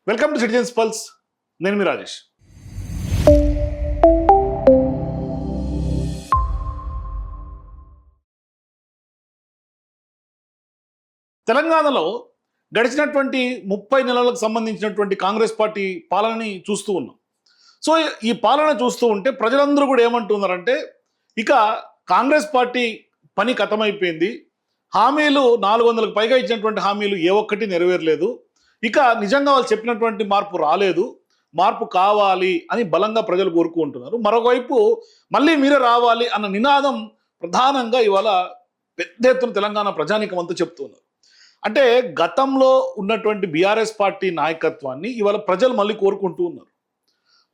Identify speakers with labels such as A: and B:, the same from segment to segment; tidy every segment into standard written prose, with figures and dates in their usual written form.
A: Welcome to citizens pulse. నేను మీ రాజేష్. తెలంగాణలో గడిచినటువంటి 30 నెలలకు సంబంధించినటువంటి కాంగ్రెస్ పార్టీ పాలనని చూస్తూ ఉన్నాం. సో ఈ పాలన చూస్తూ ఉంటే ప్రజలందరూ కూడా ఏమంటున్నారంటే ఇక కాంగ్రెస్ పార్టీ పని ఖతమైపోయింది. హామీలు 400కు పైగా ఇచ్చినటువంటి హామీలు ఏ ఒక్కటి నెరవేరలేదు. ఇక నిజంగా వాళ్ళు చెప్పినటువంటి మార్పు రాలేదు, మార్పు కావాలి అని బలంగా ప్రజలు కోరుకుంటున్నారు. మరోవైపు మళ్ళీ మీరే రావాలి అన్న నినాదం ప్రధానంగా ఇవాళ పెద్ద ఎత్తున తెలంగాణ ప్రజానీకం అంతా చెప్తున్నారు. అంటే గతంలో ఉన్నటువంటి బీఆర్ఎస్ పార్టీ నాయకత్వాన్ని ఇవాళ ప్రజలు మళ్ళీ కోరుకుంటూ ఉన్నారు.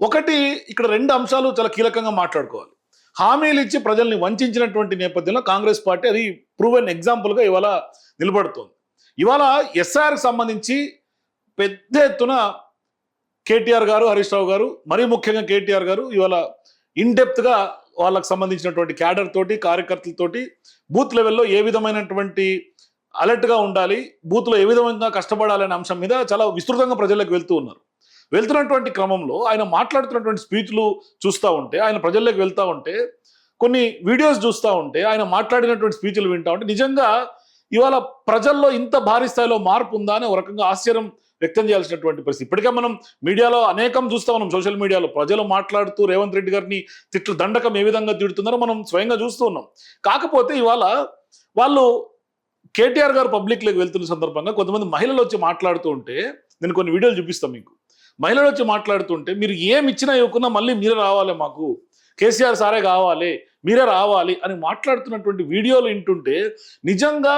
A: ఒకటి ఇక్కడ రెండు అంశాలు చాలా కీలకంగా మాట్లాడుకోవాలి. హామీలు ఇచ్చి ప్రజల్ని వంచినటువంటి నేపథ్యంలో కాంగ్రెస్ పార్టీ అది ప్రూవెన్ ఎగ్జాంపుల్గా ఇవాళ నిలబడుతోంది. ఇవాళ ఎస్ఆర్కి సంబంధించి పెద్ద ఎత్తున కేటీఆర్ గారు, హరీష్ రావు గారు, మరీ ముఖ్యంగా కేటీఆర్ గారు ఇవాళ ఇన్డెప్త్గా వాళ్ళకు సంబంధించినటువంటి క్యాడర్ తోటి, కార్యకర్తలతోటి బూత్ లెవెల్లో ఏ విధమైనటువంటి అలర్ట్గా ఉండాలి, బూత్లో ఏ విధంగా కష్టపడాలనే అంశం మీద చాలా విస్తృతంగా ప్రజలకు వెళ్తూ ఉన్నారు. వెళ్తున్నటువంటి క్రమంలో ఆయన మాట్లాడుతున్నటువంటి స్పీచ్లు చూస్తూ ఉంటే, ఆయన ప్రజల్లోకి వెళ్తూ ఉంటే, కొన్ని వీడియోస్ చూస్తూ ఉంటే, ఆయన మాట్లాడినటువంటి స్పీచ్లు వింటూ ఉంటే నిజంగా ఇవాళ ప్రజల్లో ఇంత భారీ స్థాయిలో మార్పు ఉందా అని ఒక రకంగా ఆశ్చర్యం వ్యక్తం చేయాల్సినటువంటి పరిస్థితి. ఇప్పటికే మనం మీడియాలో అనేకం చూస్తా ఉన్నాం. సోషల్ మీడియాలో ప్రజలు మాట్లాడుతూ రేవంత్ రెడ్డి గారిని తిట్లు దండకం ఏ విధంగా తిడుతున్నారో మనం స్వయంగా చూస్తూ ఉన్నాం. కాకపోతే ఇవాళ వాళ్ళు కేటీఆర్ గారు పబ్లిక్లోకి వెళ్తున్న సందర్భంగా కొంతమంది మహిళలు వచ్చి మాట్లాడుతూ ఉంటే, నేను కొన్ని వీడియోలు చూపిస్తాను మీకు. మహిళలు వచ్చి మాట్లాడుతుంటే మీరు ఏమి ఇచ్చినా ఇవ్వకున్నా మళ్ళీ మీరే రావాలి, మాకు కేసీఆర్ సారే కావాలి, మీరే రావాలి అని మాట్లాడుతున్నటువంటి వీడియోలు వింటుంటే నిజంగా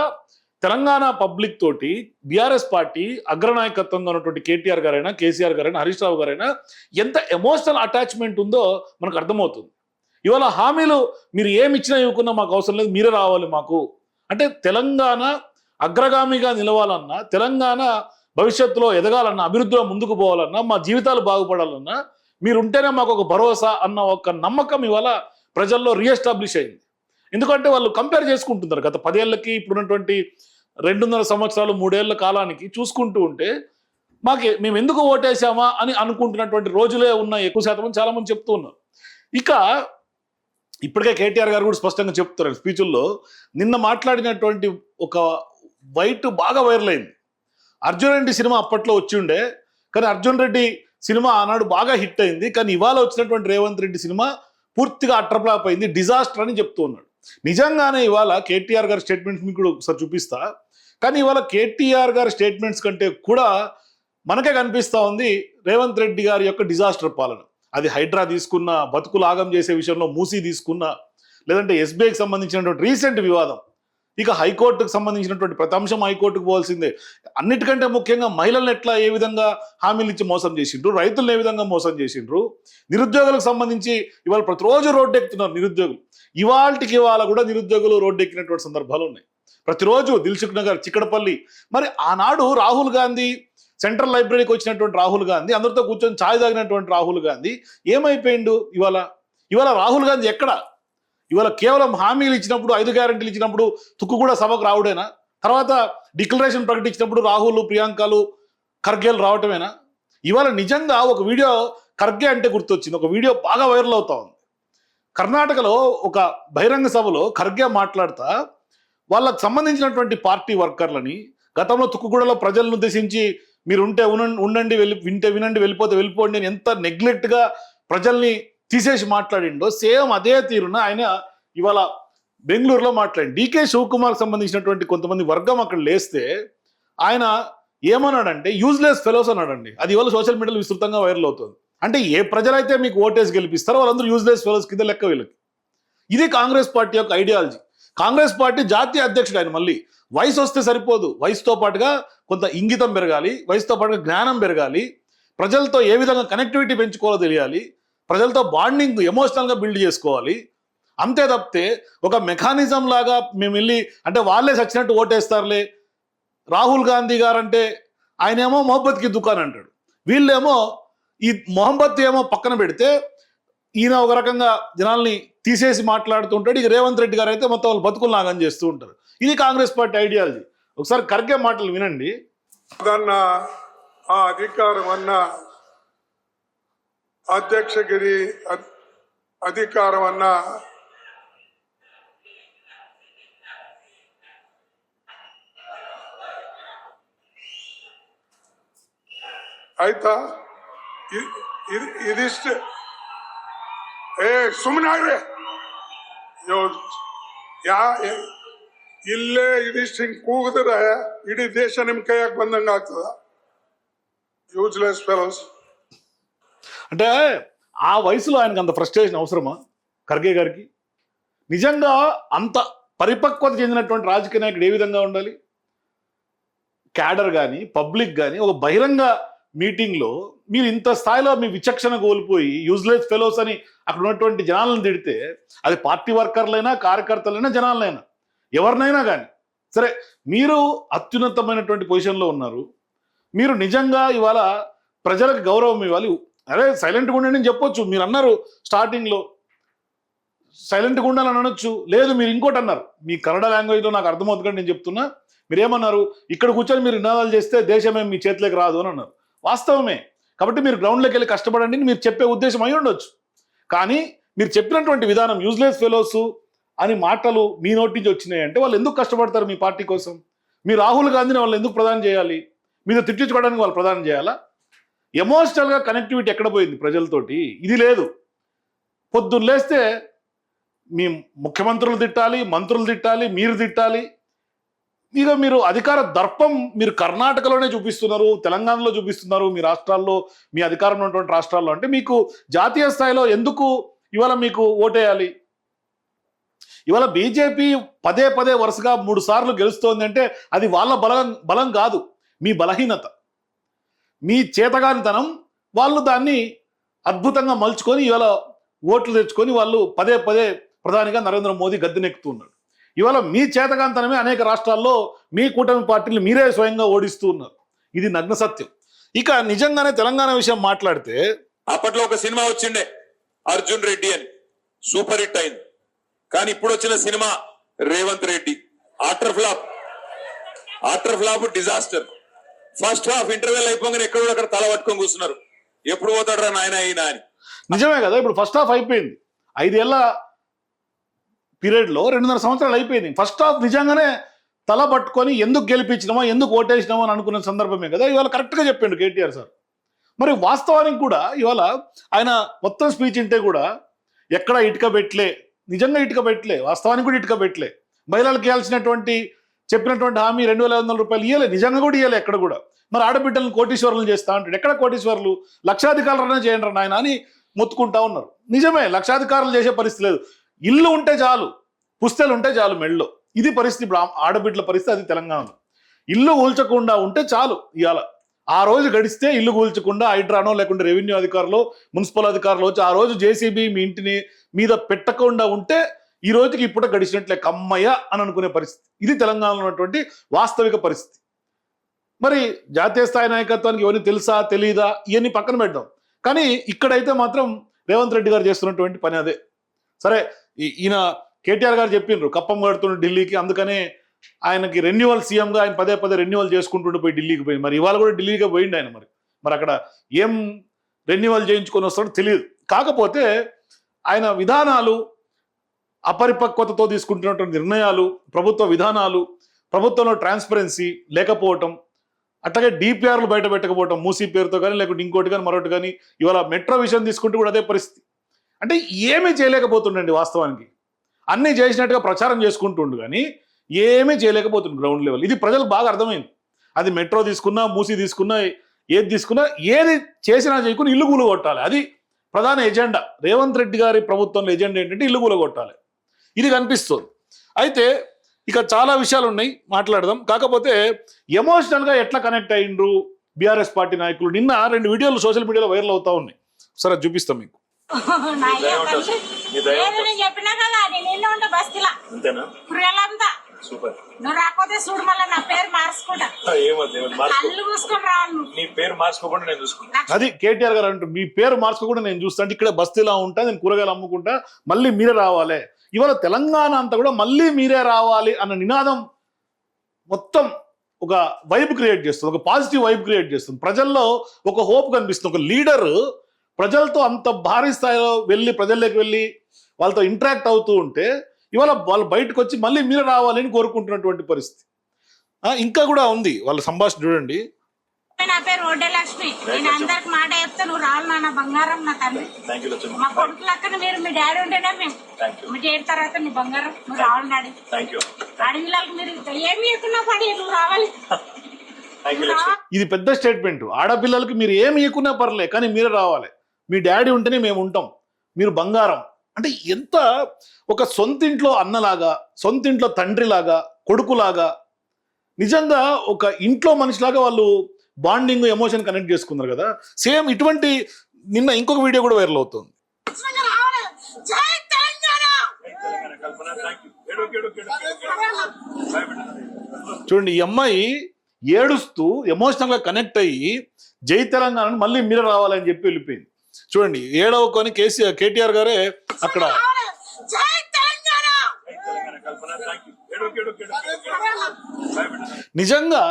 A: తెలంగాణ పబ్లిక్ తోటి బీఆర్ఎస్ పార్టీ అగ్రనాయకత్వంగా ఉన్నటువంటి కేటీఆర్ గారైనా, కేసీఆర్ గారైనా, హరీష్ రావు గారైనా ఎంత ఎమోషనల్ అటాచ్మెంట్ ఉందో మనకు అర్థమవుతుంది. ఇవాళ హామీలు మీరు ఏమి ఇచ్చినా ఇవ్వకున్నా మాకు అవసరం లేదు, మీరే రావాలి మాకు అంటే తెలంగాణ అగ్రగామిగా నిలవాలన్నా, తెలంగాణ భవిష్యత్తులో ఎదగాలన్నా, అభివృద్ధిలో ముందుకు పోవాలన్నా, మా జీవితాలు బాగుపడాలన్నా మీరుంటేనే మాకు ఒక భరోసా అన్న ఒక నమ్మకం ఇవాళ ప్రజల్లో రీఎస్టాబ్లిష్ అయింది. ఎందుకంటే వాళ్ళు కంపేర్ చేసుకుంటున్నారు. గత 10 ఏళ్ళకి ఇప్పుడున్నటువంటి 2.5 సంవత్సరాలు 3 ఏళ్ల కాలానికి చూసుకుంటూ ఉంటే మేము ఎందుకు ఓటేసామా అని అనుకుంటున్నటువంటి రోజులే ఉన్న ఎక్కువ శాతం చాలా మంది చెప్తూ ఉన్నారు. ఇక ఇప్పటికే కేటీఆర్ గారు కూడా స్పష్టంగా చెప్తున్నారు స్పీచుల్లో. నిన్న మాట్లాడినటువంటి ఒక వైట్ బాగా వైరల్ అయింది. అర్జున్ రెడ్డి సినిమా అప్పట్లో వచ్చి ఉండే, కానీ అర్జున్ రెడ్డి సినిమా ఆనాడు బాగా హిట్ అయింది. కానీ ఇవాళ వచ్చినటువంటి రేవంత్ రెడ్డి సినిమా పూర్తిగా అట్రప్లాప్ అయింది, డిజాస్టర్ అని చెప్తూ ఉన్నాడు. నిజంగానే ఇవాళ కేటీఆర్ గారి స్టేట్మెంట్స్ మీకు కూడా ఒకసారి చూపిస్తా. కానీ ఇవాళ కేటీఆర్ గారి స్టేట్మెంట్స్ కంటే కూడా మనకే కనిపిస్తూ ఉంది రేవంత్ రెడ్డి గారి యొక్క డిజాస్టర్ పాలన. అది హైడ్రా తీసుకున్న, బతుకులు ఆగం చేసే విషయంలో మూసీ తీసుకున్న, లేదంటే ఎస్బీఐకి సంబంధించినటువంటి రీసెంట్ వివాదం, ఇక హైకోర్టుకు సంబంధించినటువంటి ప్రతి అంశం హైకోర్టుకు పోవాల్సిందే. అన్నిటికంటే ముఖ్యంగా మహిళలను ఎట్లా ఏ విధంగా హామీలు ఇచ్చి మోసం చేసిండ్రు, రైతులను ఏ విధంగా మోసం చేసిండ్రు, నిరుద్యోగులకు సంబంధించి ఇవాళ ప్రతిరోజు రోడ్డు ఎక్కుతున్నారు నిరుద్యోగులు. ఇవాళ కూడా నిరుద్యోగులు రోడ్డు ఎక్కినటువంటి సందర్భాలు ఉన్నాయి. ప్రతిరోజు దిల్సుఖ్ నగర్, చిక్కడపల్లి. మరి ఆనాడు రాహుల్ గాంధీ సెంట్రల్ లైబ్రరీకి వచ్చినటువంటి రాహుల్ గాంధీ, అందరితో కూర్చొని ఛాయ్ తాగినటువంటి రాహుల్ గాంధీ ఏమైపోయిండు? ఇవాళ రాహుల్ గాంధీ ఎక్కడ? ఇవాళ కేవలం హామీలు ఇచ్చినప్పుడు, 5 గ్యారెంటీలు ఇచ్చినప్పుడు తుక్కు కూడా సభకు రావడేనా? తర్వాత డిక్లరేషన్ ప్రకటించినప్పుడు రాహుల్, ప్రియాంకలు, ఖర్గేలు రావటమేనా? ఇవాళ నిజంగా ఒక వీడియో ఖర్గే అంటే గుర్తొచ్చింది. ఒక వీడియో బాగా వైరల్ అవుతా ఉంది. కర్ణాటకలో ఒక బహిరంగ సభలో ఖర్గే మాట్లాడుతా వాళ్ళకు సంబంధించినటువంటి పార్టీ వర్కర్లని గతంలో తుక్కుగూడలో ప్రజలను ఉద్దేశించి మీరు ఉండండి, వినండి, వెళ్ళిపోతే వెళ్ళిపోండి అని ఎంత నెగ్లెక్ట్గా ప్రజల్ని తీసేసి మాట్లాడిండో సేమ్ అదే తీరున ఆయన ఇవాళ బెంగళూరులో మాట్లాడి డీకే శివకుమార్కి సంబంధించినటువంటి కొంతమంది వర్గం అక్కడ లేస్తే ఆయన ఏమన్నాడంటే యూజ్లెస్ ఫెలోస్ అన్నాడండి. అది ఇవాళ సోషల్ మీడియాలో విస్తృతంగా వైరల్ అవుతుంది. అంటే ఏ ప్రజలైతే మీకు ఓటేసి గెలిపిస్తారో వాళ్ళందరూ యూజ్లెస్ ఫెలోస్ కింద లెక్క వీళ్ళకి. ఇది కాంగ్రెస్ పార్టీ యొక్క ఐడియాలజీ. కాంగ్రెస్ పార్టీ జాతీయ అధ్యక్షుడు ఆయన. మళ్ళీ వయసు వస్తే సరిపోదు, వయసుతో పాటుగా కొంత ఇంగితం పెరగాలి, వయసుతో పాటుగా జ్ఞానం పెరగాలి, ప్రజలతో ఏ విధంగా కనెక్టివిటీ పెంచుకోవాలో తెలియాలి, ప్రజలతో బాండింగ్ ఎమోషనల్గా బిల్డ్ చేసుకోవాలి. అంతే తప్పితే ఒక మెకానిజం లాగా మేము వెళ్ళి అంటే వాళ్ళే సచ్చినట్టు ఓటేస్తారులే. రాహుల్ గాంధీ గారు అంటే ఆయనేమో మొహబ్బత్కి దుకాన్ అంటాడు, వీళ్ళేమో ఈ మొహబ్బత్ ఏమో పక్కన పెడితే ఈయన ఒక రకంగా జనాల్ని తీసేసి మాట్లాడుతుంటాడు. ఇక రేవంత్ రెడ్డి గారు అయితే మొత్తం వాళ్ళు బతుకులు నాగం చేస్తూ ఉంటారు. ఇది కాంగ్రెస్ పార్టీ ఐడియాలజీ. ఒకసారి ఖర్గే మాటలు వినండి.
B: ఆ అధికారమన్న అధ్యక్షగిరి అధికారమన్న ಆಯ್ತಾ ಇದಿಷ್ಟು ಸುಮ್ಮನಾಗ್ರಿ ಇಲ್ಲೇ ಇದಿಷ್ಟು ಹಿಂಗ್ ಕೂಗಿದ್ರೆ ಇಡೀ ದೇಶ ನಿಮ್ ಕೈಯಾಗ ಬಂದಂಗ ಆಗ್ತದ యూజ్లెస్ ఫెలోస్.
A: అంటే ఆ వయసులో ఆయనకు అంత ఫ్రస్ట్రేషన్ అవసరమా ఖర్గే గారికి? నిజంగా అంత పరిపక్వత చెందినటువంటి రాజకీయ నాయకుడు ఏ విధంగా ఉండాలి? క్యాడర్ కానీ పబ్లిక్ కానీ ఒక బహిరంగ మీటింగ్లో మీరు ఇంత స్థాయిలో మీ విచక్షణ కోల్పోయి యూజ్లెస్ ఫెలోస్ అని అక్కడ ఉన్నటువంటి జనాలను తిడితే, అది పార్టీ వర్కర్లైనా కార్యకర్తలైనా జనాలైనా ఎవరినైనా కానీ సరే, మీరు అత్యున్నతమైనటువంటి పొజిషన్లో ఉన్నారు. మీరు నిజంగా ఇవాళ ప్రజలకు గౌరవం ఇవ్వాలి. అరే సైలెంట్గా ఉండండి చెప్పొచ్చు. మీరు అన్నారు స్టార్టింగ్లో సైలెంట్గా ఉండాలని అనొచ్చు. లేదు మీరు ఇంకోటి అన్నారు, మీ కన్నడ లాంగ్వేజ్లో నాకు అర్థమవుతుంది కానీ నేను చెప్తున్నా. మీరేమన్నారు, ఇక్కడ కూర్చొని మీరు నినాదాలు చేస్తే దేశమే మీ చేతిలోకి రాదు అని అన్నారు. వాస్తవమే. కాబట్టి మీరు గ్రౌండ్లోకి వెళ్ళి కష్టపడండి మీరు చెప్పే ఉద్దేశం అయి ఉండొచ్చు. కానీ మీరు చెప్పినటువంటి విధానం యూజ్లెస్ ఫెలోస్ అని మాటలు మీ నోటి నుంచి వచ్చినాయి అంటే వాళ్ళు ఎందుకు కష్టపడతారు మీ పార్టీ కోసం? మీ రాహుల్ గాంధీని వాళ్ళు ఎందుకు ప్రధానం చేయాలి? మీద తిట్టించుకోవడానికి వాళ్ళు ప్రధానం చేయాలా? ఎమోషనల్గా కనెక్టివిటీ ఎక్కడ పోయింది ప్రజలతోటి? ఇది లేదు. పొద్దున్న లేస్తే మీ ముఖ్యమంత్రులు తిట్టాలి, మంత్రులు తిట్టాలి, మీరు తిట్టాలి. ఇక మీరు అధికార దర్పం మీరు కర్ణాటకలోనే చూపిస్తున్నారు, తెలంగాణలో చూపిస్తున్నారు, మీ రాష్ట్రాల్లో, మీ అధికారంలో ఉన్నటువంటి రాష్ట్రాల్లో. అంటే మీకు జాతీయ స్థాయిలో ఎందుకు ఇవాళ మీకు ఓటేయాలి? ఇవాళ బీజేపీ పదే పదే వరుసగా 3 సార్లు గెలుస్తోంది అంటే అది వాళ్ళ బలం కాదు, మీ బలహీనత, మీ చేతగానితనం. వాళ్ళు దాన్ని అద్భుతంగా మలుచుకొని ఇవాళ ఓట్లు తెచ్చుకొని వాళ్ళు పదే పదే ప్రధానిగా నరేంద్ర మోదీ గద్దెనెక్కుతున్నాడు. ఇవాళ మీ చేతగాంతనమే అనేక రాష్ట్రాల్లో మీ కూటమి పార్టీలు మీరే స్వయంగా ఓడిస్తూ ఉన్నారు. ఇది నగ్న సత్యం. ఇక నిజంగానే తెలంగాణ విషయం మాట్లాడితే,
C: అప్పట్లో ఒక సినిమా వచ్చిండే అర్జున్ రెడ్డి అని, సూపర్ హిట్ అయింది. కానీ ఇప్పుడు వచ్చిన cinema Revanth Reddy after flop disaster. First half interval అయిపోగానే ఎక్కడో అక్కడ తల పట్టుకొని కూర్చున్నారు, ఎప్పుడు పోతాడరా నాయన అయినా అని.
A: నిజమే కదా. ఇప్పుడు ఫస్ట్ హాఫ్ అయిపోయింది. 5 ఏళ్ల పీరియడ్లో 2.5 సంవత్సరాలు అయిపోయింది. ఫస్ట్ హాఫ్ నిజంగానే తల పట్టుకొని ఎందుకు గెలిపించినామో, ఎందుకు ఓటేసినామో అని అనుకున్న సందర్భమే కదా. ఇవాళ కరెక్ట్గా చెప్పిండు కేటీఆర్ సార్. మరి వాస్తవానికి కూడా ఇవాళ ఆయన మొత్తం స్పీచ్ ఇంటే కూడా ఎక్కడ ఇటుక పెట్టలే, నిజంగా ఇటుక పెట్టలే, వాస్తవానికి కూడా ఇటుక పెట్టలే. మహిళలకు ఇవ్వాల్సినటువంటి చెప్పినటువంటి హామీ 2,500 రూపాయలు ఇవ్వలే, నిజంగా కూడా ఇవ్వలే ఎక్కడ కూడా. మరి ఆడబిడ్డలను కోటీశ్వరులను చేస్తా అంటాడు. ఎక్కడ కోటీశ్వరులు? లక్షాధికారులనే చేయండి నాయన అని మొత్తుకుంటా ఉన్నారు. నిజమే, లక్షాధికారులు చేసే పరిస్థితి లేదు. ఇల్లు ఉంటే చాలు, పుస్తలు ఉంటే చాలు మెళ్ళలో. ఇది పరిస్థితి. ఇప్పుడు ఆడబిడ్డల పరిస్థితి అది తెలంగాణలో. ఇల్లు కూల్చకుండా ఉంటే చాలు. ఇవాళ ఆ రోజు గడిస్తే ఇల్లు కూల్చకుండా హైడ్రానో లేకుంటే రెవెన్యూ అధికారులు, మున్సిపల్ అధికారులు వచ్చి ఆ రోజు జేసీబీ మీ ఇంటిని మీద పెట్టకుండా ఉంటే ఈ రోజుకి ఇప్పుడు గడిచినట్లే కమ్మయ్య అని అనుకునే పరిస్థితి. ఇది తెలంగాణలో ఉన్నటువంటి వాస్తవిక పరిస్థితి. మరి జాతీయ స్థాయి నాయకత్వానికి ఎవరిని తెలుసా తెలీదా ఇవన్నీ పక్కన పెడదాం. కానీ ఇక్కడైతే మాత్రం రేవంత్ రెడ్డి గారు చేస్తున్నటువంటి పని అదే. సరే, ఈయన కేటీఆర్ గారు చెప్పిండ్రు కప్పం కడుతుండ్రు ఢిల్లీకి, అందుకనే ఆయనకి రెన్యువల్ సీఎంగా ఆయన పదే పదే రెన్యువల్ చేసుకుంటుండే పోయి ఢిల్లీకి పోయి. మరి ఇవాళ కూడా ఢిల్లీకి పోయిండు ఆయన. మరి అక్కడ ఏం రెన్యువల్ చేయించుకొని వస్తాడో తెలియదు. కాకపోతే ఆయన విధానాలు, అపరిపక్వతతో తీసుకుంటున్నటువంటి నిర్ణయాలు, ప్రభుత్వ విధానాలు, ప్రభుత్వంలో ట్రాన్స్పరెన్సీ లేకపోవటం, అట్లాగే డిపిఆర్లు బయట పెట్టకపోవటం మూసీ పేరుతో కానీ లేకుంటే ఇంకోటి కానీ మరొకటి కానీ. ఇవాళ మెట్రో విషయం తీసుకుంటూ కూడా అదే పరిస్థితి. అంటే ఏమీ చేయలేకపోతుండండి వాస్తవానికి. అన్నీ చేసినట్టుగా ప్రచారం చేసుకుంటుండు కానీ ఏమీ చేయలేకపోతుంది గ్రౌండ్ లెవెల్. ఇది ప్రజలకు బాగా అర్థమైంది. అది మెట్రో తీసుకున్నా, మూసీ తీసుకున్నా, ఏది తీసుకున్నా, ఏది చేసినా చేయకుండా ఇల్లు కూలగొట్టాలి. అది ప్రధాన ఎజెండా. రేవంత్ రెడ్డి గారి ప్రభుత్వంలో ఎజెండా ఏంటంటే ఇల్లు కూలగొట్టాలి. ఇది కనిపిస్తుంది. అయితే ఇక చాలా విషయాలు ఉన్నాయి, మాట్లాడదాం. కాకపోతే ఎమోషనల్గా ఎట్లా కనెక్ట్ అయ్యిండ్రు బీఆర్ఎస్ పార్టీ నాయకులు. నిన్న 2 వీడియోలు సోషల్ మీడియాలో వైరల్ అవుతా ఉన్నాయి. సరే అది చూపిస్తాం మీకు.
D: చెప్పినా కదా నేను ఇల్లు ఉంటే బస్తీలా నువ్వు రాకపోతే చూడు మళ్ళీ నా పేరు మార్చుకుంటా, కళ్ళు మూసుకొని రాను.
C: నీ పేరు మార్చుకోకుండా నేను చూసుకుంటా.
A: అది కేటీఆర్ గారు అంటూ మీ పేరు మార్చుకోకుండా నేను చూస్తా అంటే ఇక్కడ బస్తీలా ఉంటా, నేను కూరగాయలు అమ్ముకుంటా, మళ్ళీ మీరే రావాలి. ఇవాళ తెలంగాణ అంతా కూడా మళ్ళీ మీరే రావాలి అన్న నినాదం మొత్తం ఒక వైబ్ క్రియేట్ చేస్తుంది, ఒక పాజిటివ్ వైబ్ క్రియేట్ చేస్తుంది, ప్రజల్లో ఒక హోప్ కనిపిస్తుంది. ఒక లీడర్ ప్రజలతో అంత భారీ స్థాయిలో వెళ్ళి ప్రజల్లోకి వెళ్ళి వాళ్ళతో ఇంటరాక్ట్ అవుతూ ఉంటే ఇవాళ వాళ్ళు బయటకు వచ్చి మళ్ళీ మీరు రావాలని కోరుకుంటున్నటువంటి పరిస్థితి. ఇంకా కూడా ఉంది వాళ్ళ సంభాషణ చూడండి.
D: నా పేరు ఓడే లక్ష్మి. నేను అందరికి మాట చెప్తే నువ్వు రావాలి నా బంగారం, నా తండ్రి, మా కొడుకు లక్కన మీరు. మీ డాడీ ఉంటేనే మేము మీ డాడీ తర్వాత నీ బంగారం, నువ్వు రావాలి డాడీ. అడవిలకు మీరు ఏమి ఎక్కున్నా పడి నువ్వు రావాలి.
A: ఇది పెద్ద స్టేట్మెంట్. ఆడపిల్లలకి మీరు ఏమి ఎక్కున్నా పర్లే కానీ మీరే రావాలి, మీ డాడీ ఉంటేనే మేము ఉంటాం, మీరు బంగారం. అంటే ఎంత ఒక సొంతింట్లో అన్నలాగా, సొంతింట్లో తండ్రిలాగా, కొడుకులాగా, నిజంగా ఒక ఇంట్లో మనిషిలాగా వాళ్ళు బాండింగ్, ఎమోషన్ కనెక్ట్ చేసుకున్నారు కదా. సేమ్ ఇటువంటి నిన్న ఇంకొక వీడియో కూడా వైరల్ అవుతుంది. చూడండి, ఈ అమ్మాయి ఏడుస్తూ ఎమోషనల్ గా కనెక్ట్ అయ్యి జై తెలంగాణ మళ్ళీ మీరు రావాలని చెప్పి వెళ్ళిపోయింది. చూడండి, ఏడవకొని కేటీఆర్ గారే అక్కడ నిజంగా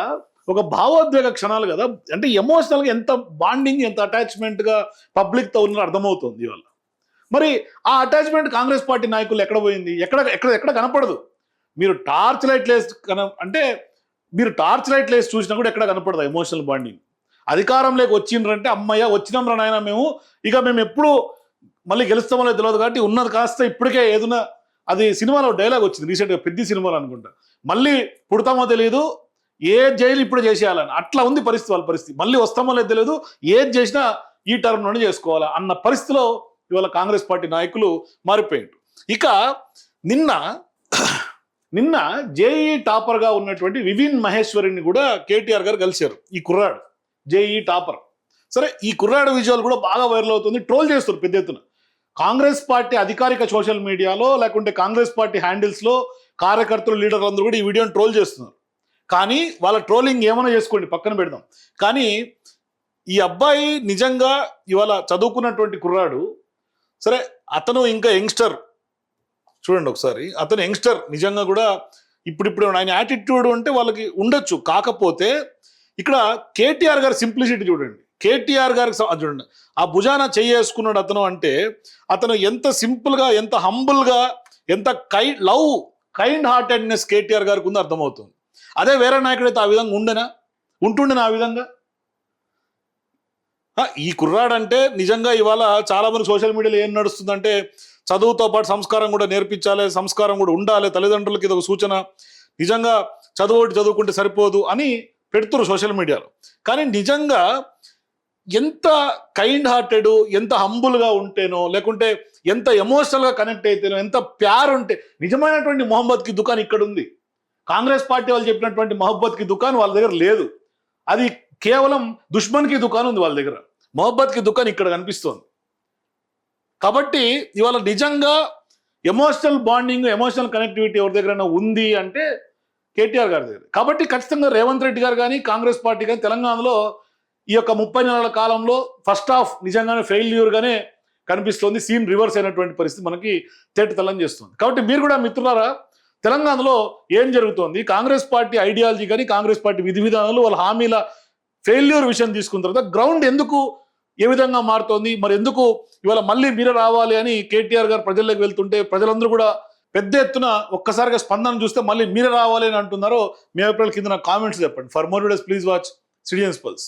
A: ఒక భావోద్వేగ క్షణాలు కదా. అంటే ఎమోషనల్ గా ఎంత బాండింగ్, ఎంత అటాచ్మెంట్ గా పబ్లిక్ తో ఉన్నారో అర్థమవుతుంది ఇవాళ. మరి ఆ అటాచ్మెంట్ కాంగ్రెస్ పార్టీ నాయకులు ఎక్కడ పోయింది? ఎక్కడ కనపడదు. మీరు టార్చ్ లైట్ లేసి అంటే మీరు టార్చ్ లైట్ లేసి చూసినా కూడా ఎక్కడ కనపడదు ఎమోషనల్ బాండింగ్. అధికారంలోకి వచ్చిండ్రంటే అమ్మయ్య వచ్చినాం రా నాయన మేము, ఇక మేము ఎప్పుడు మళ్ళీ గెలుస్తామో తెలియదు కాబట్టి ఉన్నది కాస్త ఇప్పటికే ఏదైనా, అది సినిమాలో డైలాగ్ వచ్చింది రీసెంట్గా, పెద్ద సినిమాలో అనుకుంటా, మళ్ళీ పుడతామో తెలియదు, ఏ జైలు ఇప్పుడు చేసేయాలని, అట్లా ఉంది పరిస్థితి. వాళ్ళ పరిస్థితి మళ్ళీ వస్తామో లేదు తెలియదు, ఏది చేసినా ఈ టర్మ్లోనే చేసుకోవాలా అన్న పరిస్థితిలో ఇవాళ కాంగ్రెస్ పార్టీ నాయకులు మారిపోయారు. ఇక నిన్న జేఈ టాపర్గా ఉన్నటువంటి వివిన్ మహేశ్వరిని కూడా కేటీఆర్ గారు కలిశారు. ఈ కుర్రాడు జేఈ టాపర్. సరే, ఈ కుర్రాడు విజువల్ కూడా బాగా వైరల్ అవుతుంది, ట్రోల్ చేస్తారు పెద్ద ఎత్తున. కాంగ్రెస్ పార్టీ అధికారిక సోషల్ మీడియాలో లేకుంటే కాంగ్రెస్ పార్టీ హ్యాండిల్స్లో కార్యకర్తలు, లీడర్లు అందరూ కూడా ఈ వీడియోని ట్రోల్ చేస్తున్నారు. కానీ వాళ్ళ ట్రోలింగ్ ఏమైనా చేసుకోండి, పక్కన పెడదాం. కానీ ఈ అబ్బాయి నిజంగా ఇవాళ చదువుకున్నటువంటి కుర్రాడు. సరే, అతను ఇంకా యంగ్స్టర్. చూడండి ఒకసారి, అతను యంగ్స్టర్ నిజంగా కూడా. ఇప్పుడు ఆయన యాటిట్యూడ్ అంటే వాళ్ళకి ఉండొచ్చు. కాకపోతే ఇక్కడ కేటీఆర్ గారి సింప్లిసిటీ చూడండి. కేటీఆర్ గారికి చూడండి, ఆ భుజాన చేసుకున్నాడు అతను. అంటే అతను ఎంత సింపుల్గా, ఎంత హంబుల్గా, ఎంత కైండ్ హార్టెడ్నెస్ కేటీఆర్ గారికి ఉందో అర్థమవుతుంది. అదే వేరే నాయకుడైతే ఆ విధంగా ఉంటుండేనా ఆ విధంగా? ఈ కుర్రాడంటే నిజంగా ఇవాళ చాలా మంది సోషల్ మీడియాలో ఏం నడుస్తుందంటే చదువుతో పాటు సంస్కారం కూడా నేర్పించాలి, సంస్కారం కూడా ఉండాలి, తల్లిదండ్రులకి ఇది ఒక సూచన, నిజంగా చదువుకుంటే సరిపోదు అని పెడుతున్నారు సోషల్ మీడియాలో. కానీ నిజంగా ఎంత కైండ్ హార్టెడ్, ఎంత హంబుల్గా ఉంటేనో, లేకుంటే ఎంత ఎమోషనల్గా కనెక్ట్ అయితేనో, ఎంత ప్యార్ ఉంటే, నిజమైనటువంటి మొహమ్మద్ కి దుకాన్ ఇక్కడ ఉంది. కాంగ్రెస్ పార్టీ వాళ్ళు చెప్పినటువంటి మొహబ్బత్ కి దుకాన్ వాళ్ళ దగ్గర లేదు. అది కేవలం దుష్మన్ కి దుకాన్ ఉంది వాళ్ళ దగ్గర. మొహబ్బత్ కి దుకాన్ ఇక్కడ కనిపిస్తోంది. కాబట్టి ఇవాళ నిజంగా ఎమోషనల్ బాండింగ్, ఎమోషనల్ కనెక్టివిటీ ఎవరి దగ్గర ఉంది అంటే కేటీఆర్ గారి దగ్గర. కాబట్టి ఖచ్చితంగా రేవంత్ రెడ్డి గారు కానీ, కాంగ్రెస్ పార్టీ కానీ తెలంగాణలో ఈ యొక్క 30 నెలల కాలంలో ఫస్ట్ హాఫ్ నిజంగానే ఫెయిల్యూర్గానే కనిపిస్తోంది. సీన్ రివర్స్ అయినటువంటి పరిస్థితి మనకి తేటతెల్లం చేస్తుంది. కాబట్టి మీరు కూడా మిత్రులారా, తెలంగాణలో ఏం జరుగుతోంది, కాంగ్రెస్ పార్టీ ఐడియాలజీ కానీ, కాంగ్రెస్ పార్టీ విధి విధానాలు, వాళ్ళ హామీల ఫెయిల్యూర్ విషయం తీసుకున్న తర్వాత గ్రౌండ్ ఎందుకు ఏ విధంగా మారుతోంది, మరి ఎందుకు ఇవాళ మళ్ళీ మీరే రావాలి అని కేటీఆర్ గారు ప్రజల్లోకి వెళ్తుంటే ప్రజలందరూ కూడా పెద్ద ఎత్తున ఒక్కసారిగా స్పందన చూస్తే మళ్ళీ మీరే రావాలి అని అంటున్నారో మీ అభిప్రాయాల కింద నాకు కామెంట్స్ చెప్పండి. For more videos please watch citizens pulse.